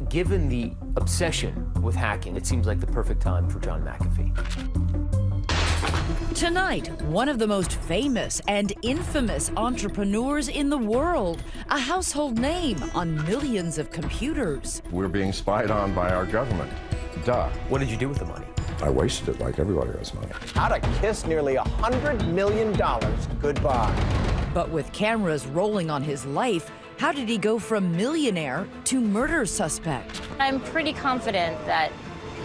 given the obsession with hacking, it seems like the perfect time for John McAfee. Tonight, one of the most famous and infamous entrepreneurs in the world, a household name on millions of computers. We're being spied on by our government. Duh. What did you do with the money? I wasted it like everybody has money. How to kiss nearly $100 million goodbye. But with cameras rolling on his life, how did he go from millionaire to murder suspect? I'm pretty confident that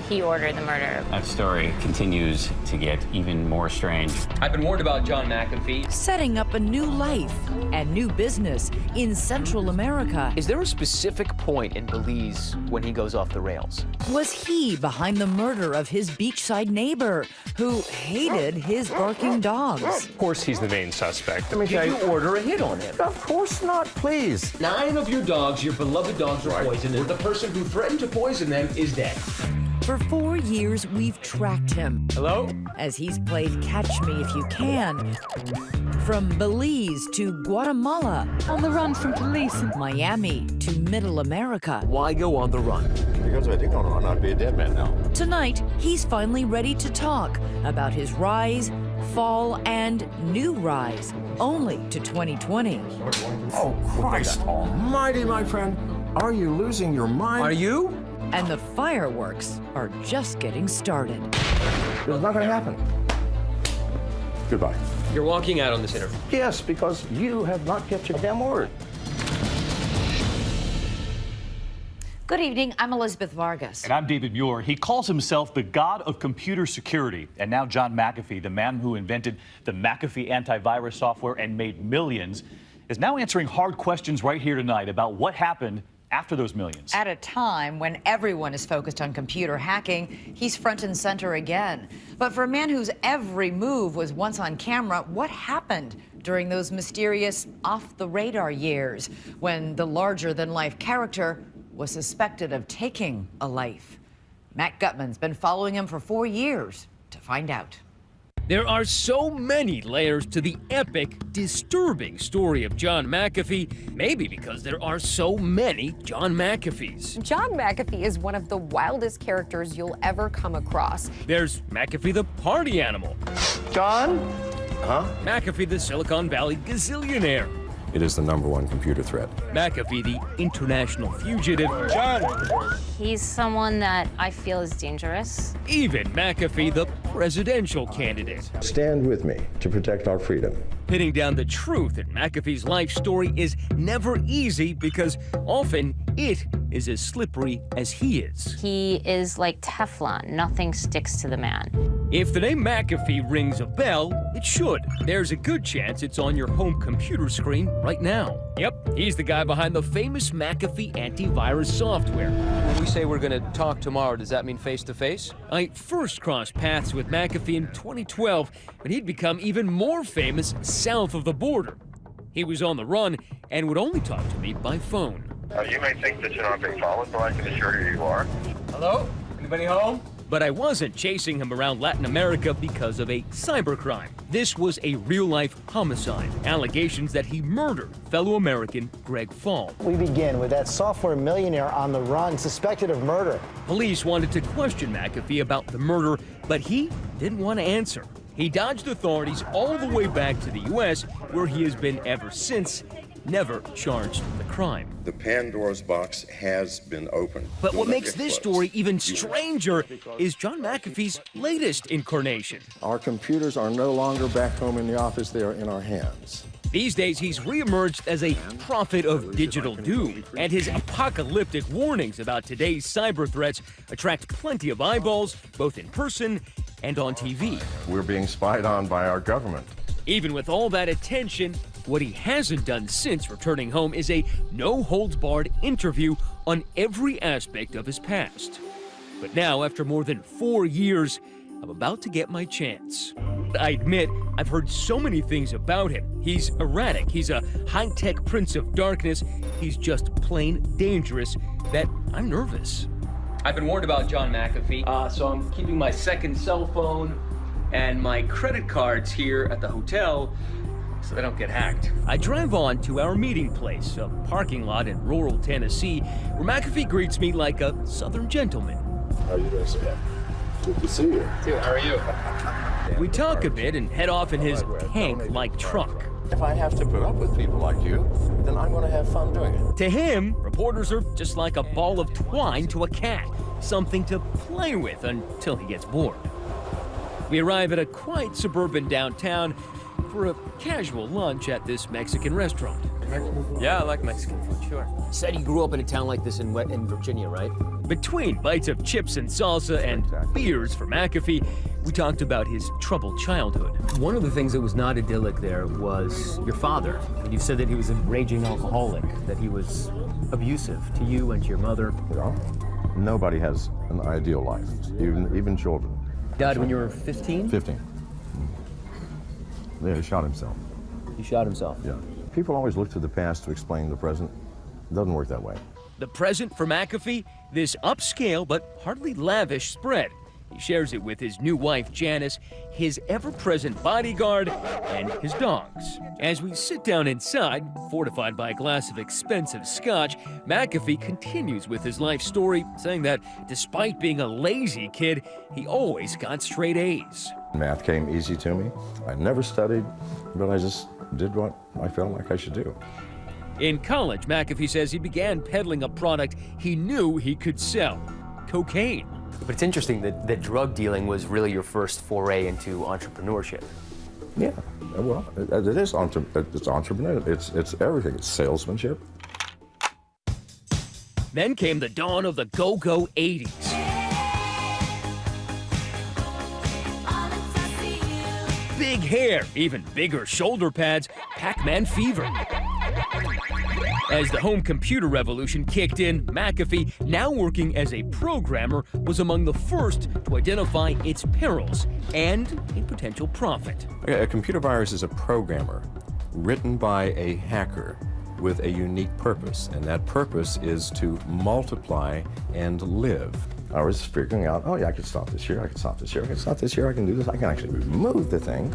he ordered the murder. That story continues to get even more strange. I've been warned about John McAfee. Setting up a new life and new business in Central America. Is there a specific point in Belize when he goes off the rails? Was he behind the murder of his beachside neighbor who hated his barking dogs? Of course he's the main suspect. Did you order a hit on him? Of course not, please. 9 of your dogs, your beloved dogs, are poisoned, and the person who threatened to poison them is dead. For 4 years, we've tracked him. Hello? As he's played Catch Me If You Can. From Belize to Guatemala. On the run from police in Miami to Middle America. Why go on the run? Because if I did go on, I'd be a dead man now. Tonight, he's finally ready to talk about his rise, fall, and new rise, only to 2020. Oh, Christ almighty, my friend. Are you losing your mind? Are you? And the fireworks are just getting started. It's not going to happen. Goodbye. You're walking out on this interview. Yes, because you have not kept your damn word. Good evening, I'm Elizabeth Vargas. And I'm David Muir. He calls himself the god of computer security. And now John McAfee, the man who invented the McAfee antivirus software and made millions, is now answering hard questions right here tonight about what happened after those millions. At a time when everyone is focused on computer hacking, he's front and center again. But for a man whose every move was once on camera, what happened during those mysterious off-the-radar years when the larger-than-life character was suspected of taking a life? Matt Gutman's been following him for 4 years to find out. There are so many layers to the epic, disturbing story of John McAfee, maybe because there are so many John McAfees. John McAfee is one of the wildest characters you'll ever come across. There's McAfee the party animal. John? Huh? McAfee the Silicon Valley gazillionaire. It is the #1 computer threat. McAfee the international fugitive. John! He's someone that I feel is dangerous. Even McAfee the presidential candidate. Stand with me to protect our freedom. Pinning down the truth in McAfee's life story is never easy because often it is as slippery as he is. He is like Teflon. Nothing sticks to the man. If the name McAfee rings a bell, it should. There's a good chance it's on your home computer screen right now. Yep, he's the guy behind the famous McAfee antivirus software. When we say we're going to talk tomorrow, does that mean face-to-face? I first crossed paths with McAfee in 2012, but he'd become even more famous south of the border. He was on the run and would only talk to me by phone. You may think that you're not being followed, but I can assure you you are. Hello? Anybody home? But I wasn't chasing him around Latin America because of a cybercrime. This was a real-life homicide. Allegations that he murdered fellow American Greg Fall. We begin with that software millionaire on the run, suspected of murder. Police wanted to question McAfee about the murder, but he didn't want to answer. He dodged authorities all the way back to the U.S., where he has been ever since, never charged with a crime. The Pandora's box has been opened. But what makes this story even stranger is John McAfee's latest incarnation. Our computers are no longer back home in the office, they are in our hands. These days, he's reemerged as a prophet of digital doom, and his apocalyptic warnings about today's cyber threats attract plenty of eyeballs, both in person and on TV. We're being spied on by our government. Even with all that attention, what he hasn't done since returning home is a no-holds-barred interview on every aspect of his past. But now, after more than 4 years, I'm about to get my chance. I admit, I've heard so many things about him. He's erratic, he's a high-tech prince of darkness, he's just plain dangerous that I'm nervous. I've been warned about John McAfee, so I'm keeping my second cell phone and my credit cards here at the hotel so they don't get hacked. I drive on to our meeting place, a parking lot in rural Tennessee, where McAfee greets me like a southern gentleman. How are you doing, sir? Good to see you. Dude, how are you? We talk a bit and head off in his tank-like truck. If I have to put up with people like you, then I'm going to have fun doing it. To him, reporters are just like a ball of twine to a cat, something to play with until he gets bored. We arrive at a quiet suburban downtown for a casual lunch at this Mexican restaurant. Yeah, I like Mexican food, sure. Said you grew up in a town like this in Virginia, right? Between bites of chips and salsa and beers for McAfee, we talked about his troubled childhood. One of the things that was not idyllic there was your father. You said that he was a raging alcoholic, that he was abusive to you and to your mother. You know, nobody has an ideal life, even children. Died when you were 15? 15. Yeah, he shot himself. He shot himself? Yeah. People always look to the past to explain the present. It doesn't work that way. The present for McAfee, this upscale but hardly lavish spread. He shares it with his new wife, Janice, his ever-present bodyguard, and his dogs. As we sit down inside, fortified by a glass of expensive scotch, McAfee continues with his life story, saying that despite being a lazy kid, he always got straight A's. Math came easy to me. I never studied, but I just did what I felt like I should do. In college, McAfee says he began peddling a product he knew he could sell: cocaine. But it's interesting that drug dealing was really your first foray into entrepreneurship. Yeah, well, it is it's entrepreneurship. It's everything. It's salesmanship. Then came the dawn of the go-go 80s. Big hair, even bigger shoulder pads, Pac-Man fever. As the home computer revolution kicked in, McAfee, now working as a programmer, was among the first to identify its perils and a potential profit. A computer virus is a programmer written by a hacker with a unique purpose, and that purpose is to multiply and live. I was figuring out, oh yeah, I could stop this here, I could stop this here, I could stop this here, I can do this, I can actually remove the thing,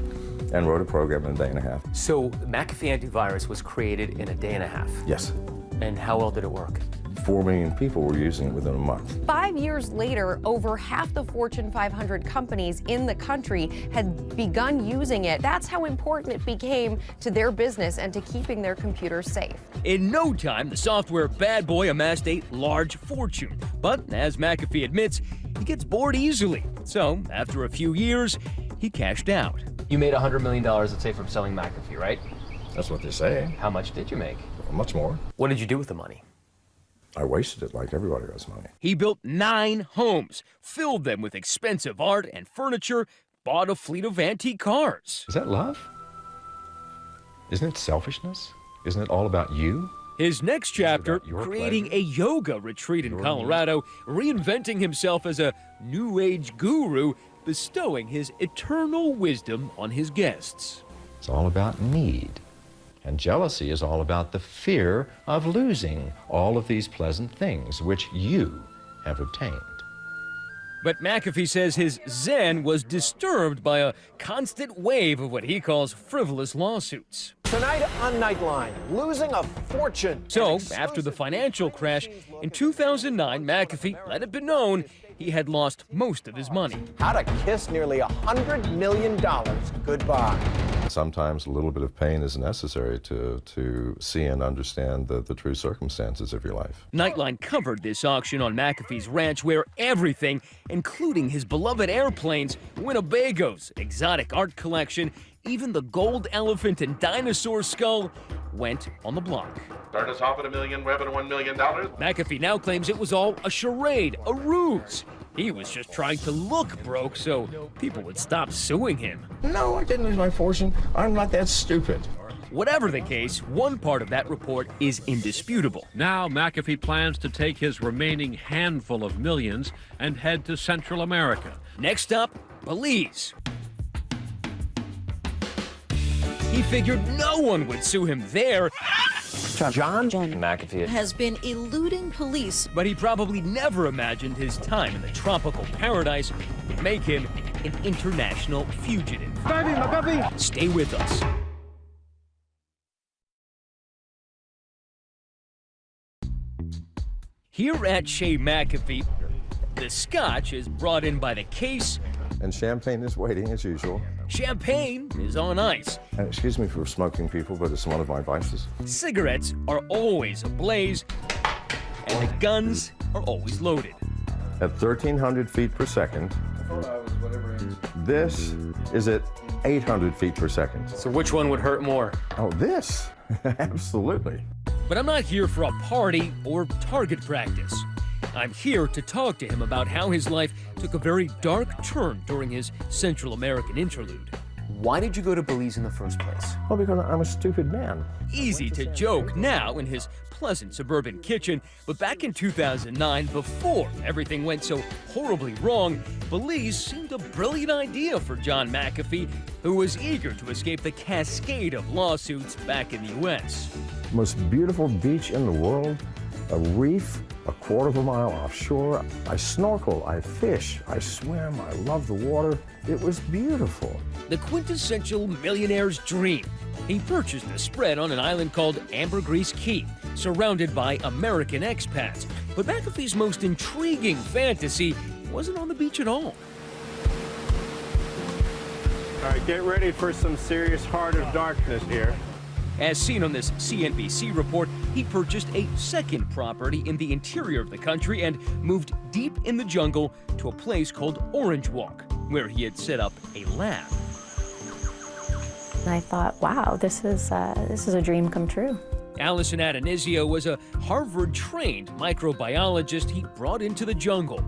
and wrote a program in a day and a half. So McAfee antivirus was created in a day and a half? Yes. And how well did it work? 4 million people were using it within a month. 5 years later, over half the Fortune 500 companies in the country had begun using it. That's how important it became to their business and to keeping their computers safe. In no time, the software bad boy amassed a large fortune. But as McAfee admits, he gets bored easily. So after a few years, he cashed out. You made $100 million, let's say, from selling McAfee, right? That's what they say. How much did you make? Much more. What did you do with the money? I wasted it like everybody does money. He built 9 homes, filled them with expensive art and furniture, bought a fleet of antique cars. Is that love? Isn't it selfishness? Isn't it all about you? His next chapter, creating a yoga retreat in Colorado, reinventing himself as a New Age guru, bestowing his eternal wisdom on his guests. It's all about need. And jealousy is all about the fear of losing all of these pleasant things which you have obtained. But McAfee says his zen was disturbed by a constant wave of what he calls frivolous lawsuits. Tonight on Nightline, losing a fortune. So, after the financial crash, in 2009, McAfee let it be known he had lost most of his money. How to kiss nearly $100 million goodbye. Sometimes a little bit of pain is necessary to see and understand the true circumstances of your life. Nightline covered this auction on McAfee's ranch where everything, including his beloved airplanes, Winnebagos, exotic art collection, even the gold elephant and dinosaur skull, went on the block. Start us off at $1 million, we're at $1 million. McAfee now claims it was all a charade, a ruse. He was just trying to look broke so people would stop suing him. No, I didn't lose my fortune. I'm not that stupid. Whatever the case, one part of that report is indisputable. Now McAfee plans to take his remaining handful of millions and head to Central America. Next up, Belize. He figured no one would sue him there. John McAfee has been eluding police. But he probably never imagined his time in the tropical paradise would make him an international fugitive. Stay with us. Here at Shea McAfee, the scotch is brought in by the case. And champagne is waiting as usual. Champagne is on ice. Excuse me for smoking, people, but it's one of my vices. Cigarettes are always ablaze, and the guns are always loaded. At 1,300 feet per second, this is at 800 feet per second. So which one would hurt more? Oh, this? Absolutely. But I'm not here for a party or target practice. I'm here to talk to him about how his life took a very dark turn during his Central American interlude. Why did you go to Belize in the first place? Well, because I'm a stupid man. Easy to joke now in his pleasant suburban kitchen, but back in 2009, before everything went so horribly wrong, Belize seemed a brilliant idea for John McAfee, who was eager to escape the cascade of lawsuits back in the U.S. Most beautiful beach in the world, a reef, a quarter of a mile offshore. I snorkel, I fish, I swim, I love the water. It was beautiful. The quintessential millionaire's dream. He purchased a spread on an island called Ambergris Caye, surrounded by American expats. But McAfee's most intriguing fantasy wasn't on the beach at all. All right, get ready for some serious Heart of Darkness here. As seen on this CNBC report, he purchased a second property in the interior of the country and moved deep in the jungle to a place called Orange Walk, where he had set up a lab. And I thought, wow, this is a dream come true. Allison Adonisio was a Harvard-trained microbiologist he brought into the jungle.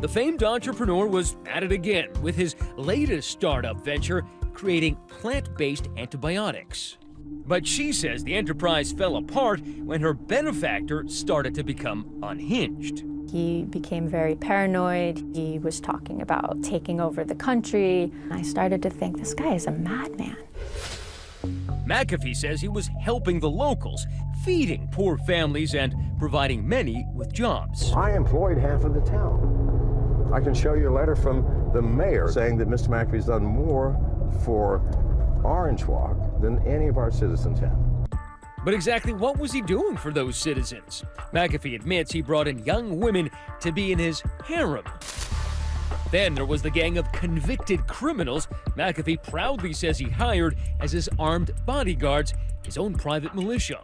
The famed entrepreneur was at it again with his latest startup venture, creating plant-based antibiotics. But she says the enterprise fell apart when her benefactor started to become unhinged. He became very paranoid. He was talking about taking over the country. I started to think, this guy is a madman. McAfee says he was helping the locals, feeding poor families and providing many with jobs. I employed half of the town. I can show you a letter from the mayor saying that Mr. McAfee's done more for Orange Walk than any of our citizens have. But exactly what was he doing for those citizens? McAfee admits he brought in young women to be in his harem. Then there was the gang of convicted criminals McAfee proudly says he hired as his armed bodyguards, his own private militia.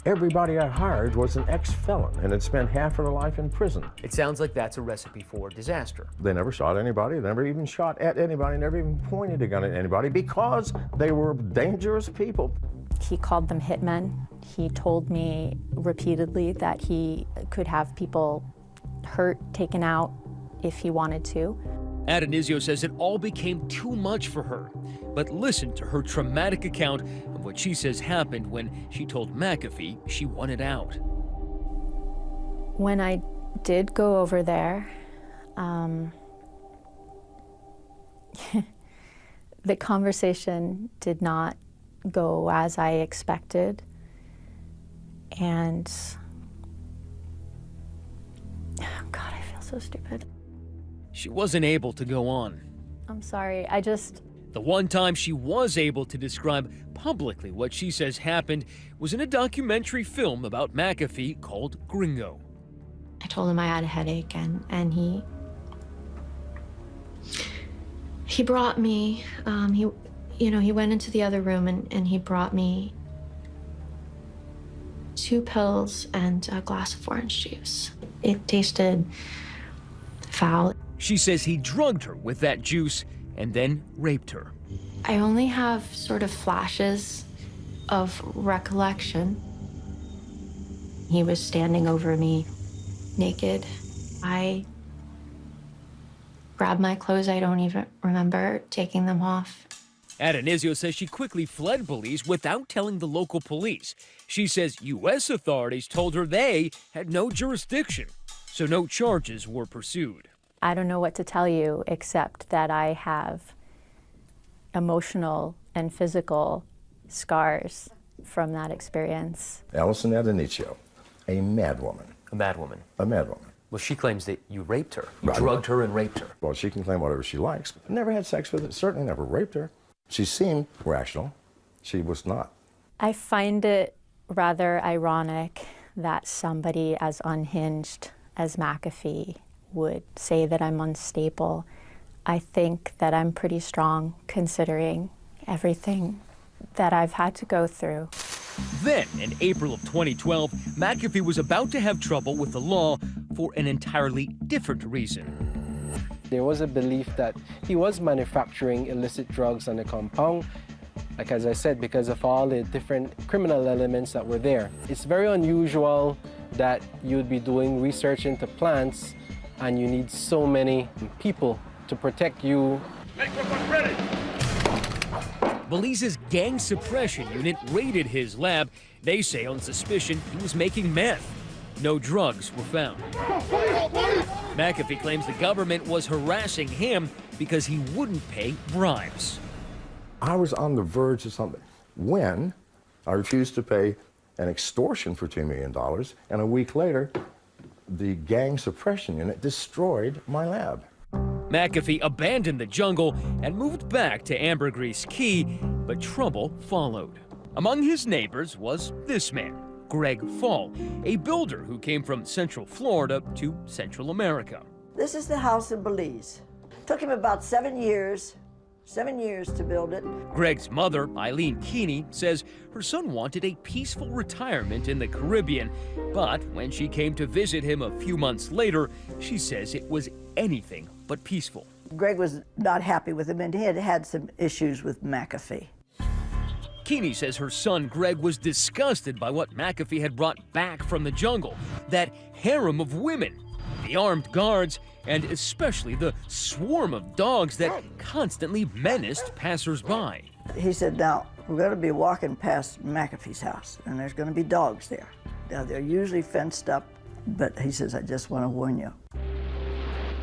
Everybody I hired was an ex-felon and had spent half of their life in prison. It sounds like that's a recipe for disaster. They never shot anybody, they never even shot at anybody, never even pointed a gun at anybody because they were dangerous people. He called them hitmen. He told me repeatedly that he could have people hurt, taken out if he wanted to. Adonisio says it all became too much for her. But listen to her traumatic account of what she says happened when she told McAfee she wanted out. When I did go over there, the conversation did not go as I expected. And God, I feel so stupid. She wasn't able to go on. I'm sorry, The one time she was able to describe publicly what she says happened was in a documentary film about McAfee called Gringo. I told him I had a headache, and he brought me, he went into the other room and he brought me 2 pills and a glass of orange juice. It tasted foul. She says he drugged her with that juice and then raped her. I only have sort of flashes of recollection. He was standing over me, naked. I grabbed my clothes. I don't even remember taking them off. Adonisio says she quickly fled Belize without telling the local police. She says U.S. authorities told her they had no jurisdiction, so no charges were pursued. I don't know what to tell you except that I have emotional and physical scars from that experience. Allison Adonisio, a madwoman. A madwoman? A madwoman. Well, she claims that you raped her. You drugged her and raped her. Well, she can claim whatever she likes. Never had sex with her, certainly never raped her. She seemed rational. She was not. I find it rather ironic that somebody as unhinged as McAfee would say that I'm unstable. I think that I'm pretty strong considering everything that I've had to go through. Then, in April of 2012, McAfee was about to have trouble with the law for an entirely different reason. There was a belief that he was manufacturing illicit drugs on the compound, like as I said, because of all the different criminal elements that were there. It's very unusual that you'd be doing research into plants and you need so many people to protect you. Microphone ready! Belize's gang suppression unit raided his lab. They say on suspicion he was making meth. No drugs were found. McAfee claims the government was harassing him because he wouldn't pay bribes. I was on the verge of something when I refused to pay an extortion for $2 million, and a week later, the gang suppression unit destroyed my lab. McAfee abandoned the jungle and moved back to Ambergris Key, but trouble followed. Among his neighbors was this man, Greg Fall, a builder who came from Central Florida to Central America. This is the house in Belize. Took him about 7 years to build it. Greg's mother, Eileen Keeney, says her son wanted a peaceful retirement in the Caribbean, but when she came to visit him a few months later, she says it was anything but peaceful. Greg was not happy with him, and he had had some issues with McAfee. Keeney says her son Greg was disgusted by what McAfee had brought back from the jungle, that harem of women, the armed guards, and especially the swarm of dogs that constantly menaced passersby. He said, now, we're going to be walking past McAfee's house, and there's going to be dogs there. Now, they're usually fenced up, but he says, I just want to warn you.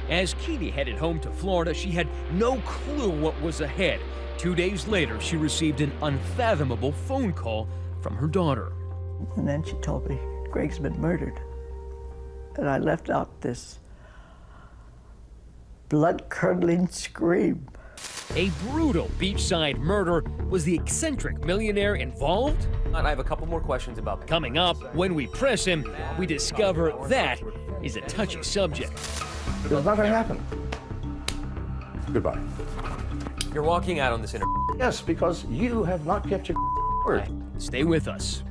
As Keeney headed home to Florida, she had no clue what was ahead. 2 days later, she received an unfathomable phone call from her daughter. And then she told me, Greg's been murdered. And I left out this blood-curdling scream. A brutal beachside murder. Was the eccentric millionaire involved? I have a couple more questions about. Coming up, when we press him, we discover that is a touchy subject. It's not going to happen. Goodbye. You're walking out on this interview. Yes, because you have not kept your word. Stay with us.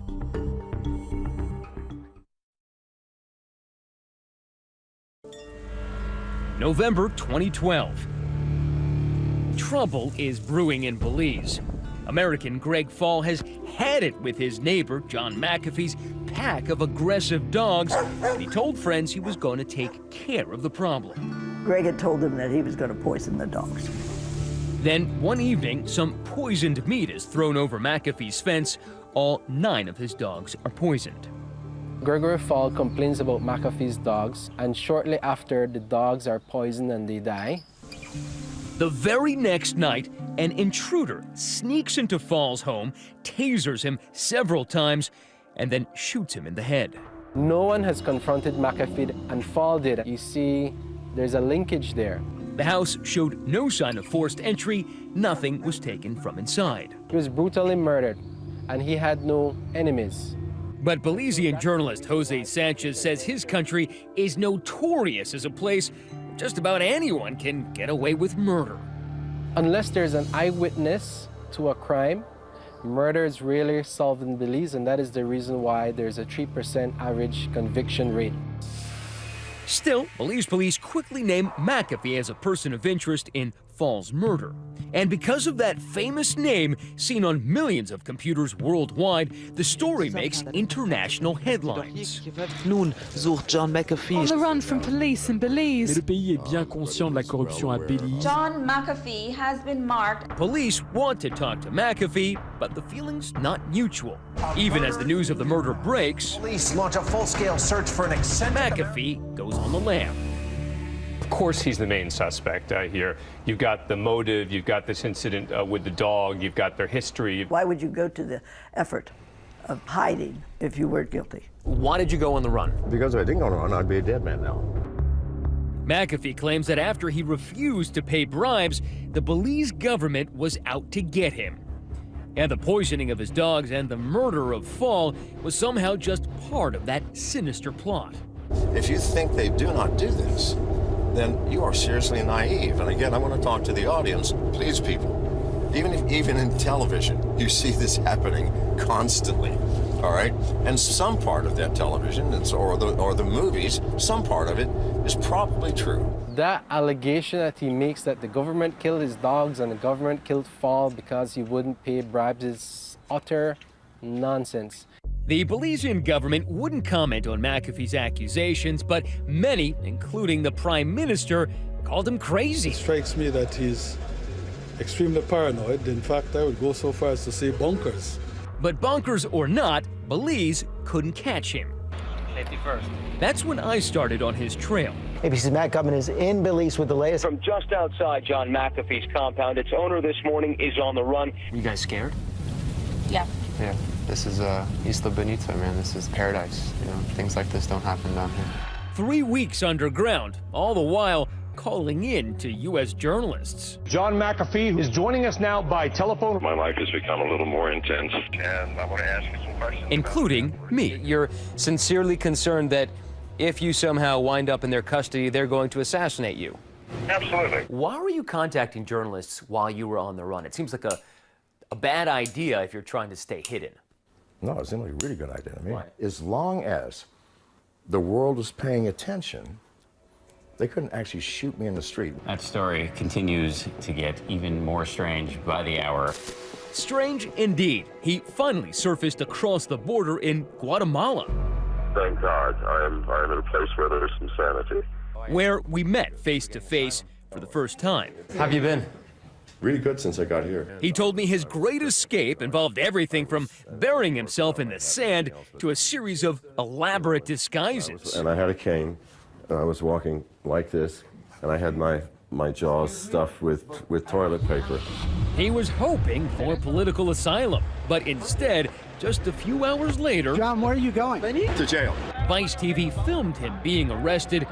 November 2012. Trouble is brewing in Belize. American Greg Fall has had it with his neighbor, John McAfee's pack of aggressive dogs, and he told friends he was going to take care of the problem. Greg had told them that he was going to poison the dogs. Then, one evening, some poisoned meat is thrown over McAfee's fence. All 9 of his dogs are poisoned. Gregory Fall complains about McAfee's dogs, and shortly after, the dogs are poisoned and they die. The very next night, an intruder sneaks into Fall's home, tasers him several times, and then shoots him in the head. No one has confronted McAfee, and Fall did. You see, there's a linkage there. The house showed no sign of forced entry. Nothing was taken from inside. He was brutally murdered, and he had no enemies. But Belizean journalist Jose Sanchez says his country is notorious as a place where just about anyone can get away with murder. Unless there's an eyewitness to a crime, murder is rarely solved in Belize, and that is the reason why there's a 3% average conviction rate. Still, Belize police quickly named McAfee as a person of interest in Fall's murder. And because of that famous name seen on millions of computers worldwide, the story makes international headlines. On the run from police in Belize. Le pays est bien conscient de la corruption à Belize. John McAfee has been marked. Police want to talk to McAfee, but the feeling's not mutual. Even as the news of the murder breaks, Police launch a full-scale search for an eccentric. McAfee goes on the lam. Of course he's the main suspect here. You've got the motive, you've got this incident with the dog, you've got their history. Why would you go to the effort of hiding if you weren't guilty? Why did you go on the run? Because if I didn't go on the run, I'd be a dead man now. McAfee claims that after he refused to pay bribes, the Belize government was out to get him. And the poisoning of his dogs and the murder of Fall was somehow just part of that sinister plot. If you think they do not do this, then you are seriously naive. And again, I want to talk to the audience. Please, people, even in television, you see this happening constantly, all right? And some part of that television, or the movies, some part of it is probably true. That allegation that he makes that the government killed his dogs and the government killed Fall because he wouldn't pay bribes is utter nonsense. The Belizean government wouldn't comment on McAfee's accusations, but many, including the Prime Minister, called him crazy. It strikes me that he's extremely paranoid. In fact, I would go so far as to say bonkers. But bonkers or not, Belize couldn't catch him. Safety first. That's when I started on his trail. ABC's Matt Gubman is in Belize with the latest. From just outside John McAfee's compound, its owner this morning is on the run. You guys scared? Yeah. Yeah, this is Isla Bonita, man. This is paradise. You know, things like this don't happen down here. 3 weeks underground, all the while calling in to U.S. journalists. John McAfee is joining us now by telephone. My life has become a little more intense, and I want to ask you some questions. Including me. You're sincerely concerned that if you somehow wind up in their custody, they're going to assassinate you. Absolutely. Why were you contacting journalists while you were on the run? It seems like a bad idea if you're trying to stay hidden. No, it seemed like a really good idea to me. Why? As long as the world was paying attention, they couldn't actually shoot me in the street. That story continues to get even more strange by the hour. Strange indeed. He finally surfaced across the border in Guatemala. Thank God, I am in a place where there's some sanity. Where we met face to face for the first time. How have you been? Really good since I got here. He told me his great escape involved everything from burying himself in the sand to a series of elaborate disguises. And I had a cane, and I was walking like this, and I had my jaws stuffed with toilet paper. He was hoping for political asylum, but instead, just a few hours later... John, where are you going? To jail. Vice TV filmed him being arrested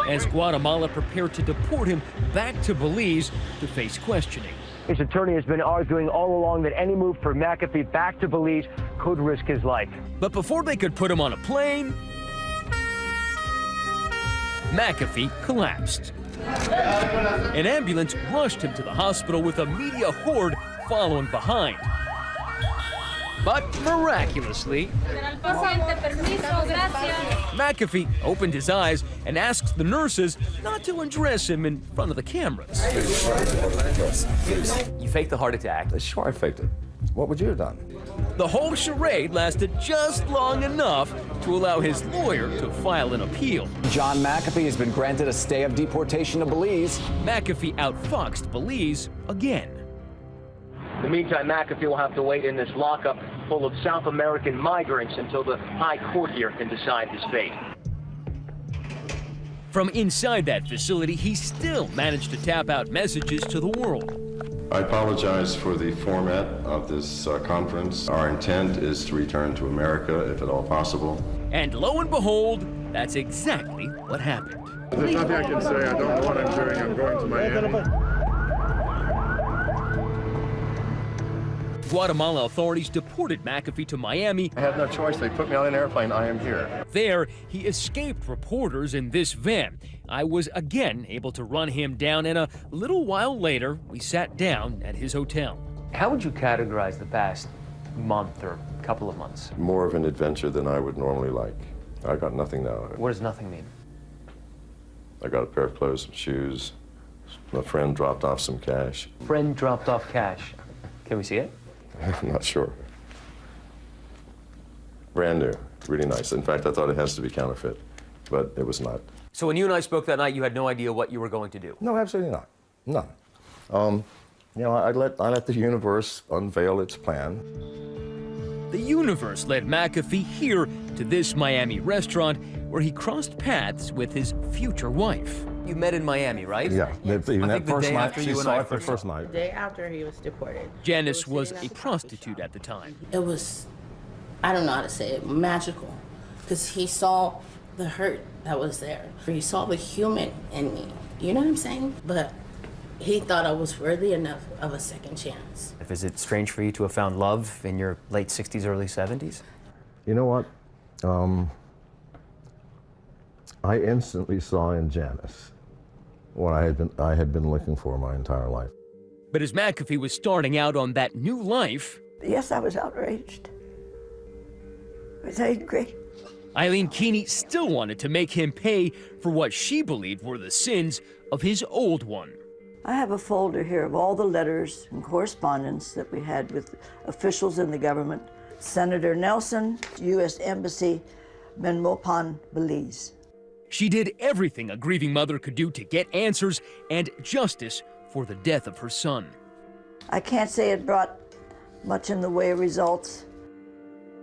as Guatemala prepared to deport him back to Belize to face questioning. His attorney has been arguing all along that any move for McAfee back to Belize could risk his life. But before they could put him on a plane, McAfee collapsed. An ambulance rushed him to the hospital with a media horde following behind. But miraculously, McAfee opened his eyes and asked the nurses not to undress him in front of the cameras. You faked the heart attack. Sure, I faked it. What would you have done? The whole charade lasted just long enough to allow his lawyer to file an appeal. John McAfee has been granted a stay of deportation to Belize. McAfee outfoxed Belize again. In the meantime, McAfee will have to wait in this lockup full of South American migrants until the High Court here can decide his fate. From inside that facility, he still managed to tap out messages to the world. I apologize for the format of this conference. Our intent is to return to America, if at all possible. And lo and behold, that's exactly what happened. There's nothing I can say. I don't know what I'm doing. I'm going to Miami. Guatemala authorities deported McAfee to Miami. I have no choice. They put me on an airplane. I am here. There, he escaped reporters in this van. I was again able to run him down, and a little while later, we sat down at his hotel. How would you categorize the past month or couple of months? More of an adventure than I would normally like. I got nothing now. What does nothing mean? I got a pair of clothes, some shoes. My friend dropped off some cash. Friend dropped off cash. Can we see it? I'm not sure. Brand new, really nice. In fact, I thought it has to be counterfeit, but it was not. So when you and I spoke that night, you had no idea what you were going to do? No, absolutely not. None. You know, I let the universe unveil its plan. The universe led McAfee here to this Miami restaurant where he crossed paths with his future wife. You met in Miami, right? Yeah, even that first night, she saw it the first night. The day after he was deported. Janice was a prostitute at the time. It was, I don't know how to say it, magical. Because he saw the hurt that was there. He saw the human in me. You know what I'm saying? But he thought I was worthy enough of a second chance. Is it strange for you to have found love in your late 60s, early 70s? You know what? I instantly saw in Janice what I had been looking for my entire life. But as McAfee was starting out on that new life, yes, I was outraged. I was angry. Eileen Keeney still wanted to make him pay for what she believed were the sins of his old one. I have a folder here of all the letters and correspondence that we had with officials in the government. Senator Nelson, U.S. Embassy, Menmopan, Belize. She did everything a grieving mother could do to get answers and justice for the death of her son. I can't say it brought much in the way of results.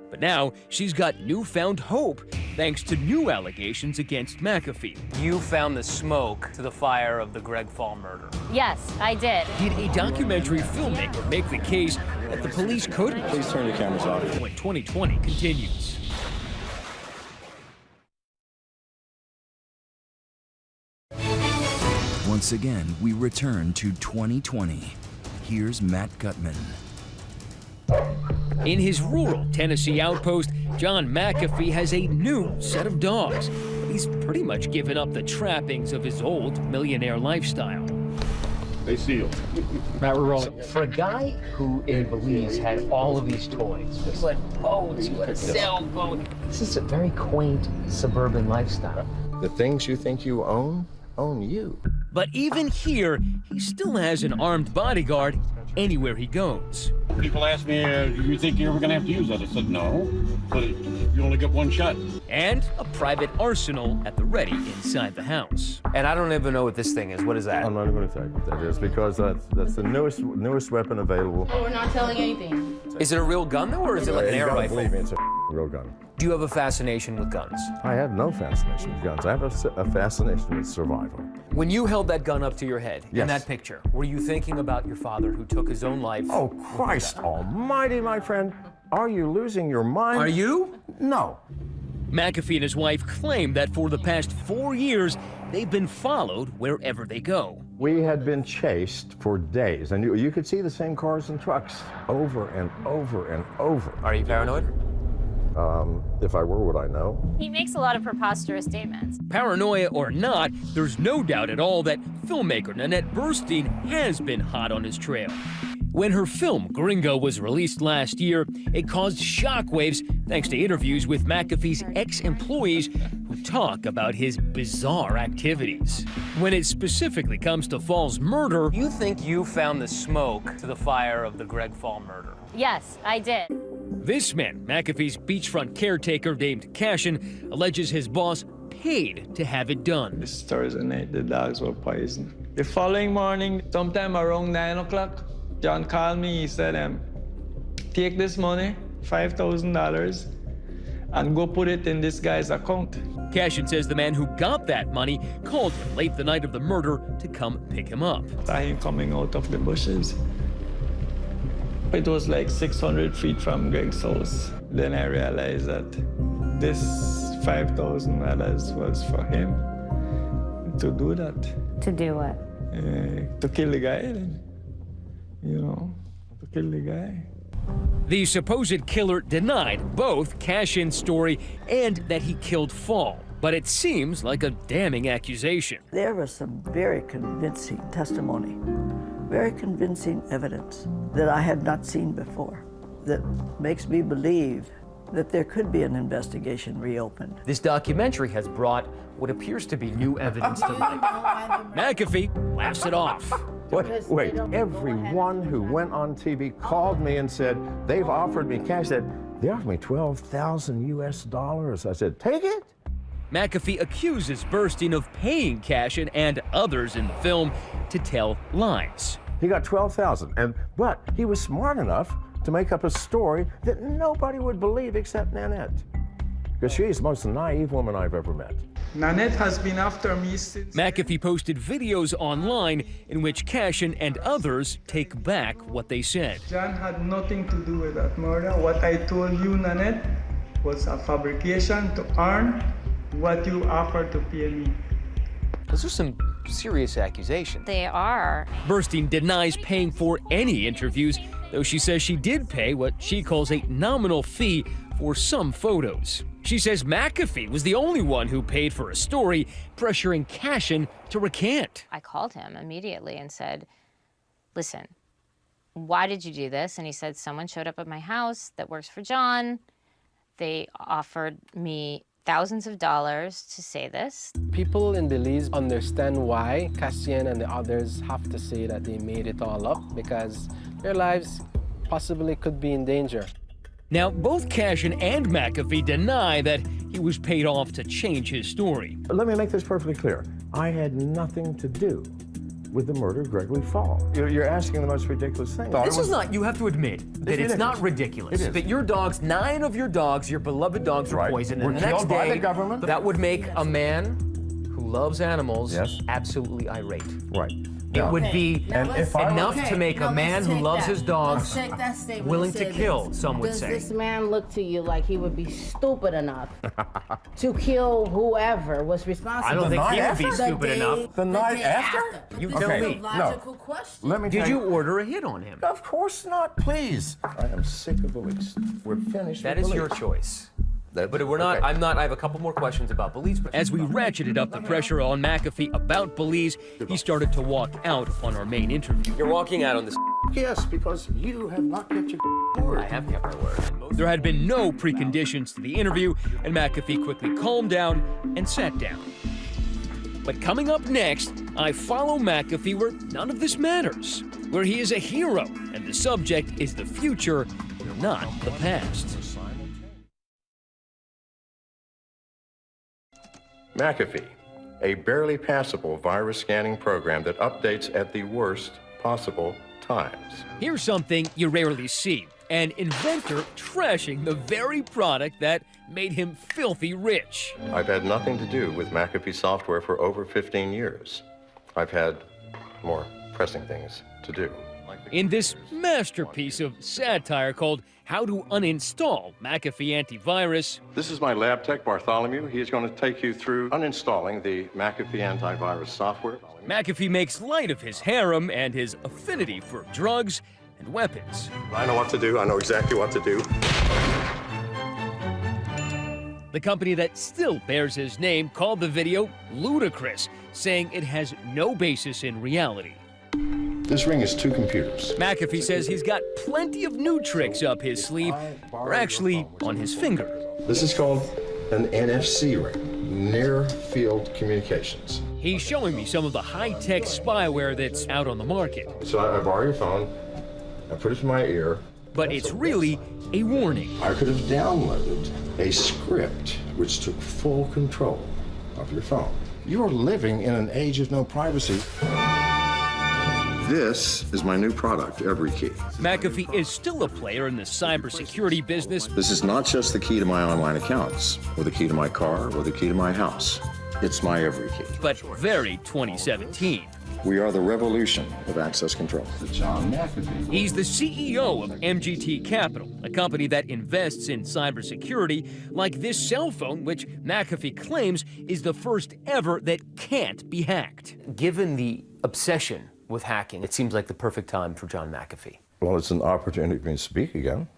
But now she's got newfound hope thanks to new allegations against McAfee. You found the smoke to the fire of the Greg Fall murder. Yes, I did. Did a documentary filmmaker make the case that the police couldn't? Please turn your cameras off. When 2020 continues. Once again, we return to 2020. Here's Matt Gutman. In his rural Tennessee outpost, John McAfee has a new set of dogs. But he's pretty much given up the trappings of his old millionaire lifestyle. They seal. Matt, we're rolling. For a guy who in Belize had all of these toys, who had boats, who had a sailboat, this is a very quaint suburban lifestyle. The things you think you own you. But even here, he still has an armed bodyguard anywhere he goes. People ask me, do you think you're ever going to have to use that? I said, no, but you only get one shot. And a private arsenal at the ready inside the house. And I don't even know what this thing is. What is that? I'm not going to tell you what that is because that's the newest weapon available. Oh, we're not telling anything. Is it a real gun, though, or is it like an air rifle? Believe me, it's a real gun. Do you have a fascination with guns? I have no fascination with guns. I have a fascination with survival. When you held that gun up to your head Yes. in that picture, were you thinking about your father who took his own life? Oh, Christ almighty, my friend. Are you losing your mind? Are you? No. McAfee and his wife claim that for the past 4 years, they've been followed wherever they go. We had been chased for days, and you could see the same cars and trucks over and over and over. Are you paranoid? If I were, would I know? He makes a lot of preposterous statements. Paranoia or not, there's no doubt at all that filmmaker Nanette Burstein has been hot on his trail. When her film Gringo was released last year, it caused shockwaves thanks to interviews with McAfee's ex-employees who talk about his bizarre activities. When it specifically comes to Fall's murder, You think you found the smoke to the fire of the Greg Fall murder? Yes, I did. this man, McAfee's beachfront caretaker named Cashin, alleges his boss paid to have it done. This Thursday night, the dogs were poisoned. The following morning, sometime around 9 o'clock, John called me. He said, take this money, $5,000, and go put it in this guy's account. Cashin says the man who got that money called him late the night of the murder to come pick him up. I him coming out of the bushes. It was like 600 feet from Greg's house. Then I realized that this $5,000 was for him to do that. To do what? To kill the guy, to kill the guy. The supposed killer denied both Cashin's story and that he killed Fall, but it seems like a damning accusation. There was some very convincing testimony, very convincing evidence that I had not seen before, that makes me believe that there could be an investigation reopened. This documentary has brought what appears to be new evidence to light. McAfee laughs it off. Wait, everyone who went on TV called me and said, they've offered me cash. They offered me $12,000 US. I said, take it. McAfee accuses Burstein of paying Cashin and others in the film to tell lies. He got $12,000, but he was smart enough to make up a story that nobody would believe except Nanette, because she's the most naive woman I've ever met. Nanette has been after me since... McAfee posted videos online in which Cashin and others take back what they said. John had nothing to do with that murder. What I told you, Nanette, was a fabrication to earn what you offered to pay me. Those are some serious accusations. They are. Burstein denies paying for any interviews, though she says she did pay what she calls a nominal fee for some photos. She says McAfee was the only one who paid for a story, pressuring Cashin to recant. I called him immediately and said, listen, why did you do this? And he said, someone showed up at my house that works for John. They offered me thousands of dollars to say this. People in Belize understand why Cassian and the others have to say that they made it all up, because their lives possibly could be in danger. Now, both Cashin and McAfee deny that he was paid off to change his story. Let me make this perfectly clear. I had nothing to do with the murder of Gregory Fall. You're asking the most ridiculous thing. This is not, you have to admit that it's not ridiculous. It is. That your dogs, 9 of your dogs, your beloved dogs, were poisoned. And Were the next killed by day, the government? that would make a man who loves animals absolutely irate. Right. It would be enough to make a man who loves his dogs Let's take that statement willing and to say kill, this. some would Does say. this man look to you like he would be stupid enough to kill whoever was responsible? I don't think he would be stupid day- enough. The night day after? You This tell is me. a logical question. Let me Did tell you order a hit on him? Of course not, please. I am sick of Belize. We're finished That with is your Belize. choice. But we're not, I have a couple more questions about Belize. As we ratcheted up the pressure on McAfee about Belize, he started to walk out on our main interview. You're walking out on this. Yes, because you have not kept your word. I have kept my word. There had been no preconditions to the interview, and McAfee quickly calmed down and sat down. But coming up next, I follow McAfee where none of this matters, where he is a hero, and the subject is the future, not the past. McAfee, a barely passable virus scanning program that updates at the worst possible times. Here's something you rarely see. An inventor trashing the very product that made him filthy rich. I've had nothing to do with McAfee software for over 15 years. I've had more pressing things to do. In this masterpiece of satire called How to Uninstall McAfee Antivirus, This is my lab tech, Bartholomew. He is going to take you through uninstalling the McAfee antivirus software. McAfee makes light of his harem and his affinity for drugs and weapons. I know what to do. I know exactly what to do. The company that still bears his name called the video ludicrous, saying it has no basis in reality. This ring is 2 computers. McAfee says he's got plenty of new tricks up his sleeve, or actually on his finger. This is called an NFC ring, Near Field Communications. He's showing me some of the high-tech spyware that's out on the market. So I borrow your phone, I put it in my ear. But it's really a warning. I could have downloaded a script which took full control of your phone. You are living in an age of no privacy. This is my new product, EveryKey. McAfee is still a player in the cybersecurity business. This is not just the key to my online accounts, or the key to my car, or the key to my house. It's my EveryKey. But very 2017. We are the revolution of access control. John McAfee. He's the CEO of MGT Capital, a company that invests in cybersecurity, like this cell phone, which McAfee claims is the first ever that can't be hacked. Given the obsession with hacking, it seems like the perfect time for John McAfee. Well, it's an opportunity for me to speak again.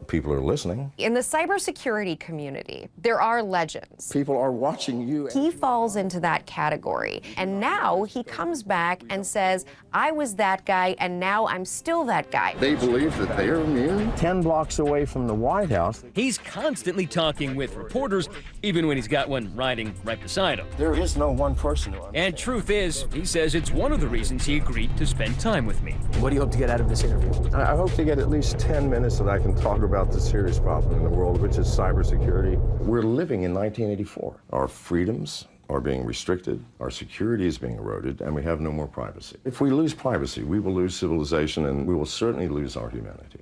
People are listening. In the cybersecurity community, there are legends. People are watching you. He falls into that category. And now he comes back and says, I was that guy, and now I'm still that guy. They believe that they are immune. 10 blocks away from the White House. He's constantly talking with reporters, even when he's got one riding right beside him. There is no one person who And truth is, he says it's one of the reasons he agreed to spend time with me. What do you hope to get out of this interview? I hope to get at least 10 minutes that I can talk about the serious problem in the world, which is cybersecurity. We're living in 1984. Our freedoms are being restricted, our security is being eroded, and we have no more privacy. If we lose privacy, we will lose civilization, and we will certainly lose our humanity.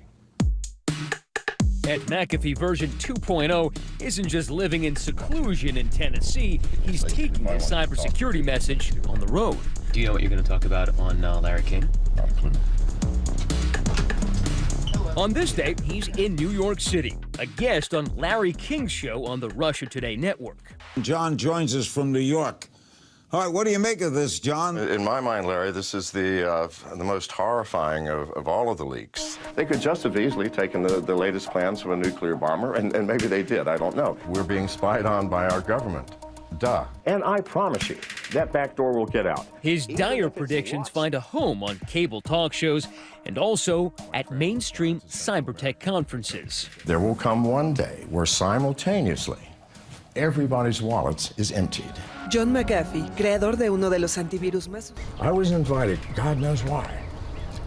At McAfee version 2.0 isn't just living in seclusion in Tennessee, he's taking his cybersecurity message on the road. Do you know what you're going to talk about on Larry King? Not a clue. On this day, he's in New York City, a guest on Larry King's show on the Russia Today network. John joins us from New York. All right, what do you make of this, John? In my mind, Larry, this is the most horrifying of all of the leaks. They could just have easily taken the latest plans for a nuclear bomber, and maybe they did, I don't know. We're being spied on by our government. Duh. And I promise you, that back door will get out. His dire predictions find a home on cable talk shows and also at mainstream cybertech conferences. There will come one day where simultaneously everybody's wallet is emptied. John McAfee, creador de uno de los antivirus más... I was invited, God knows why,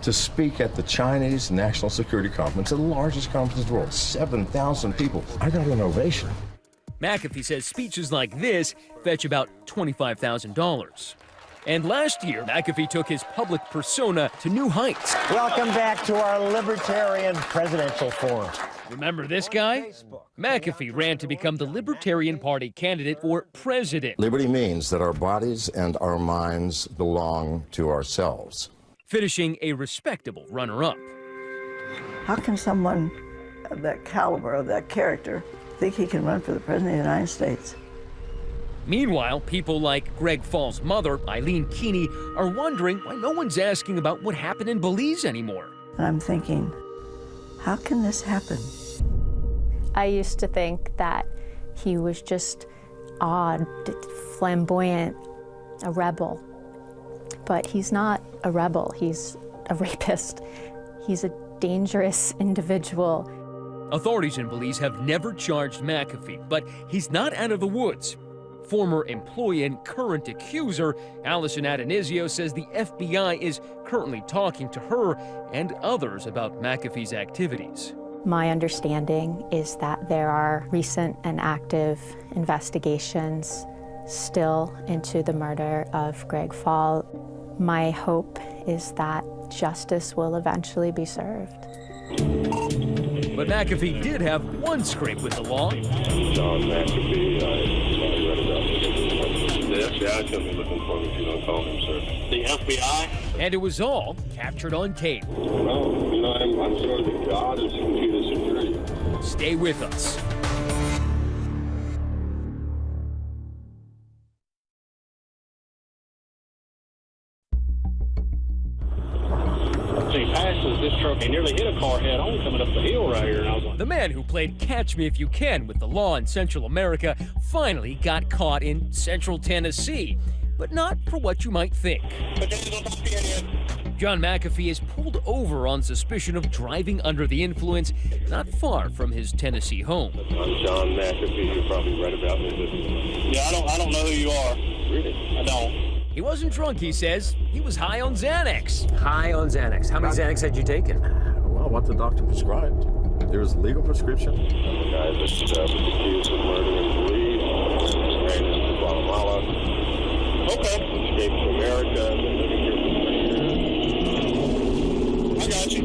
to speak at the Chinese National Security Conference, the largest conference in the world, 7,000 people. I got an ovation. McAfee says speeches like this fetch about $25,000. And last year, McAfee took his public persona to new heights. Welcome back to our Libertarian Presidential Forum. Remember this guy? McAfee ran to become the Libertarian Party candidate for president. Liberty means that our bodies and our minds belong to ourselves. Finishing a respectable runner-up. How can someone of that caliber, of that character, think he can run for the President of the United States? Meanwhile, people like Greg Fall's mother, Eileen Keeney, are wondering why no one's asking about what happened in Belize anymore. And I'm thinking, how can this happen? I used to think that he was just odd, flamboyant, a rebel. But he's not a rebel, he's a rapist. He's a dangerous individual. Authorities in Belize have never charged McAfee, but he's not out of the woods. Former employee and current accuser, Allison Adonisio, says the FBI is currently talking to her and others about McAfee's activities. My understanding is that there are recent and active investigations still into the murder of Greg Fall. My hope is that justice will eventually be served. But McAfee did have one scrape with the law. John McAfee, I read about this. The FBI could be looking for me if you don't call him, sir. The FBI? And it was all captured on tape. Well, you know, I'm sure that God is computer security. Stay with us. So he passes this truck and nearly hit a car head on coming up the hill right here. And I was like, The man who played Catch Me If You Can with the law in Central America finally got caught in Central Tennessee, but not for what you might think. John McAfee is pulled over on suspicion of driving under the influence not far from his Tennessee home. I'm John McAfee. You probably read about me. Yeah, I don't know who you are. Really? I don't. He wasn't drunk, he says. He was high on Xanax. High on Xanax. How many Xanax had you taken? Well, what the doctor prescribed. There was a legal prescription. I'm the guy that's accused of murder in Belize, ran into Guatemala. Okay. Escaped to America, been living here for 3 years. I got you.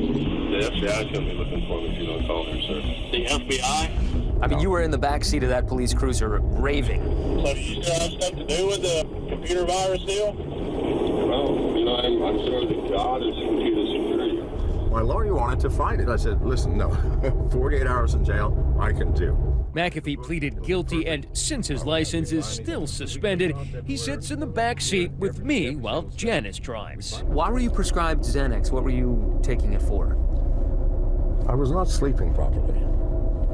The FBI could be looking for me if you don't call him, sir. The FBI? I mean, you were in the backseat of that police cruiser raving. So do you still have stuff to do with the computer virus deal? Well, you know, I'm sure that God is computer security. My lawyer wanted to fight it. I said, listen, no, 48 hours in jail, I can do. McAfee pleaded guilty, and since his license is still suspended, he sits in the back seat with me while Janice drives. Why were you prescribed Xanax? What were you taking it for? I was not sleeping properly.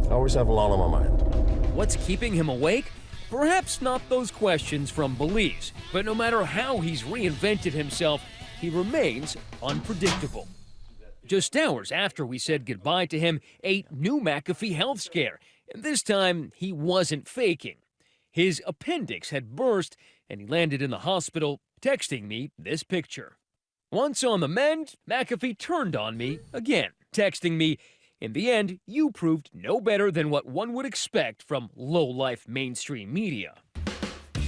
I always have a lot on my mind. What's keeping him awake? Perhaps not those questions from Belize, but no matter how he's reinvented himself, he remains unpredictable. Just hours after we said goodbye to him, a new McAfee health scare, and this time he wasn't faking. His appendix had burst, and he landed in the hospital, texting me this picture. Once on the mend, McAfee turned on me again, texting me, "In the end, you proved no better than what one would expect from low-life mainstream media."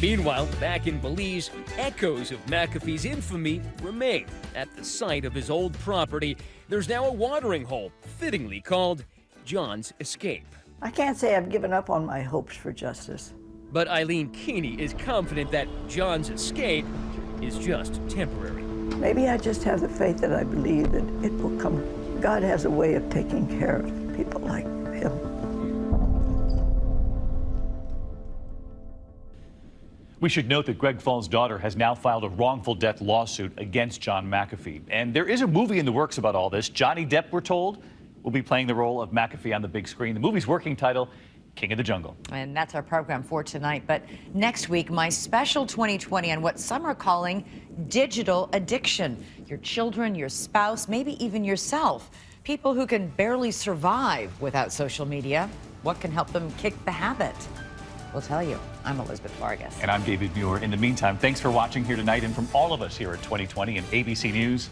Meanwhile, back in Belize, echoes of McAfee's infamy remain. At the site of his old property, there's now a watering hole, fittingly called John's Escape. I can't say I've given up on my hopes for justice. But Eileen Keeney is confident that John's escape is just temporary. Maybe I just have the faith that I believe that it will come. God has a way of taking care of people like him. We should note that Greg Fall's daughter has now filed a wrongful death lawsuit against John McAfee. And there is a movie in the works about all this. Johnny Depp, we're told, will be playing the role of McAfee on the big screen. The movie's working title, King of the Jungle. And that's our program for tonight. But next week, my special 2020 on what some are calling digital addiction. Your children, your spouse, maybe even yourself. People who can barely survive without social media. What can help them kick the habit? We'll tell you. I'm Elizabeth Vargas. And I'm David Muir. In the meantime, thanks for watching here tonight. And from all of us here at 2020 and ABC News,